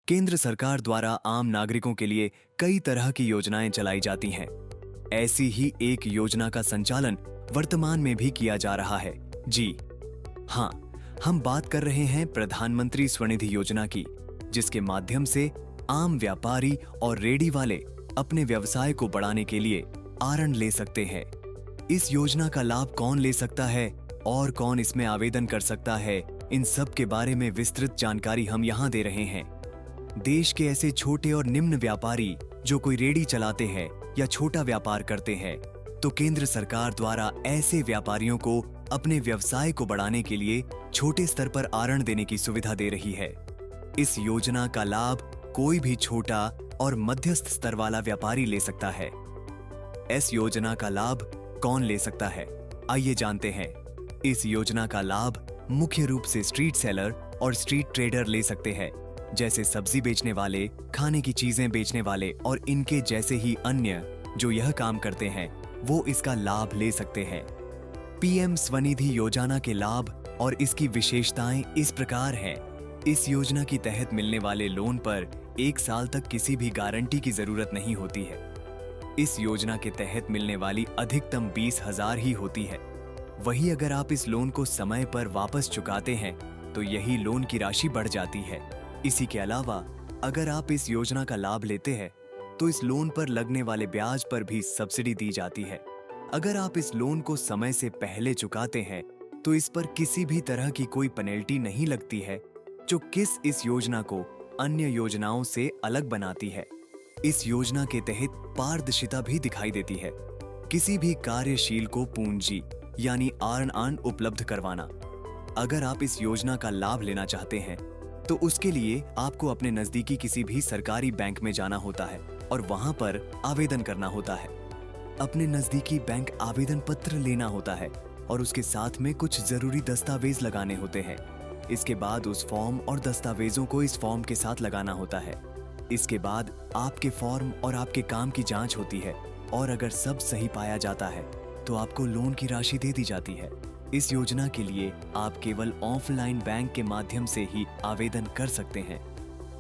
केंद्र सरकार द्वारा आम नागरिकों के लिए कई तरह की योजनाएं चलाई जाती हैं। ऐसी ही एक योजना का संचालन वर्तमान में भी किया जा रहा है। जी हाँ, हम बात कर रहे हैं प्रधानमंत्री स्वनिधि योजना की, जिसके माध्यम से आम व्यापारी और रेडी वाले अपने व्यवसाय को बढ़ाने के लिए ऋण ले सकते हैं। इस योजना का लाभ कौन ले सकता है और कौन इसमें आवेदन कर सकता है, इन सब के बारे में विस्तृत जानकारी हम यहाँ दे रहे हैं। देश के ऐसे छोटे और निम्न व्यापारी जो कोई रेडी चलाते हैं या छोटा व्यापार करते हैं, तो केंद्र सरकार द्वारा ऐसे व्यापारियों को अपने व्यवसाय को बढ़ाने के लिए छोटे स्तर पर ऋण देने की सुविधा दे रही है। इस योजना का लाभ कोई भी छोटा और मध्यस्थ स्तर वाला व्यापारी ले सकता है। इस योजना का लाभ कौन ले सकता है, आइए जानते हैं। इस योजना का लाभ मुख्य रूप से स्ट्रीट सेलर और स्ट्रीट ट्रेडर ले सकते हैं, जैसे सब्जी बेचने वाले, खाने की चीजें बेचने वाले और इनके जैसे ही अन्य जो यह काम करते हैं, वो इसका लाभ ले सकते हैं। पीएम स्वनिधि योजना के लाभ और इसकी विशेषताएं इस प्रकार हैं। इस योजना के तहत मिलने वाले लोन पर 1 साल तक किसी भी गारंटी की जरूरत नहीं होती है। इस योजना के तहत मिलने वाली अधिकतम 20,000 ही होती है। वहीं अगर आप इस लोन को समय पर वापस चुकाते हैं तो यही लोन की राशि बढ़ जाती है। इसी के अलावा अगर आप इस योजना का लाभ लेते हैं तो इस लोन पर लगने वाले ब्याज पर भी सब्सिडी दी जाती है। अगर आप इस लोन को समय से पहले चुकाते हैं तो इस पर किसी भी तरह की कोई पेनल्टी नहीं लगती है, जो इस योजना को अन्य योजनाओं से अलग बनाती है। इस योजना के तहत पारदर्शिता भी दिखाई देती है। किसी भी कार्यशील को पूंजी यानी ऋण उपलब्ध करवाना। अगर आप इस योजना का लाभ लेना चाहते हैं तो उसके लिए आपको अपने नजदीकी किसी भी सरकारी बैंक में जाना होता है और वहां पर आवेदन करना होता है। अपने नजदीकी बैंक आवेदन पत्र लेना होता है और उसके साथ में कुछ जरूरी दस्तावेज लगाने होते हैं। इसके बाद उस फॉर्म और दस्तावेजों को इस फॉर्म के साथ लगाना होता है। इसके बाद आपके फॉर्म और आपके काम की जांच होती है और अगर सब सही पाया जाता है तो आपको लोन की राशि दे दी जाती है। इस योजना के लिए आप केवल ऑफलाइन बैंक के माध्यम से ही आवेदन कर सकते हैं।